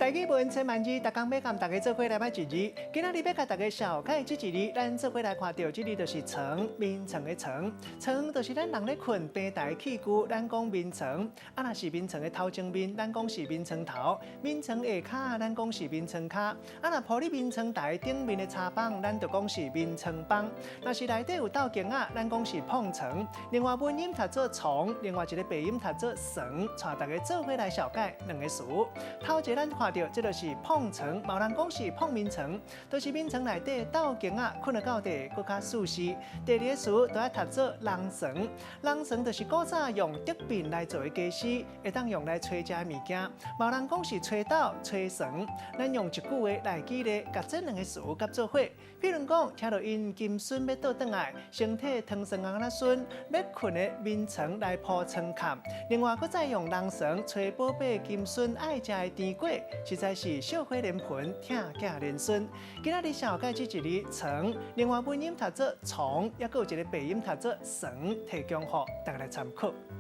台语文千万字，逐工要甲大家做伙来买一字。今仔日要甲大家小解这一字，咱做伙来看到这字就是床，眠床的床。床就是咱人咧困平台器具，咱讲眠床。啊，若是眠床的头前面，咱讲是眠床头；眠床下骹，咱讲是眠床骹。啊，若铺伫眠床台顶面的插板，咱就讲是眠床板。若是内底有斗镜仔，咱讲是碰床。另外文音读做床，另外一个白音读做床，带大家做伙来小解两个词。头一个咱看到，这就是碰床，某人讲是碰眠床，就是眠床内底斗镜仔困了到地，更加舒适。第二个词就要读做人床，人床就是古早用竹片来做的家私，会当用来吹食物件。某人讲是吹斗、吹床，咱用一句话来举例，甲这两个词夹做伙。比如讲，听到因金孙要倒转来，身体汤酸安那孙，要困的眠床来铺床垫。另外，再用人床吹宝贝金孙爱食的甜果，实在是笑花连盆，疼囝连孙。今仔日小解这一字床，另外文音读做床，也有一个白音读做床，提供予大家来参考。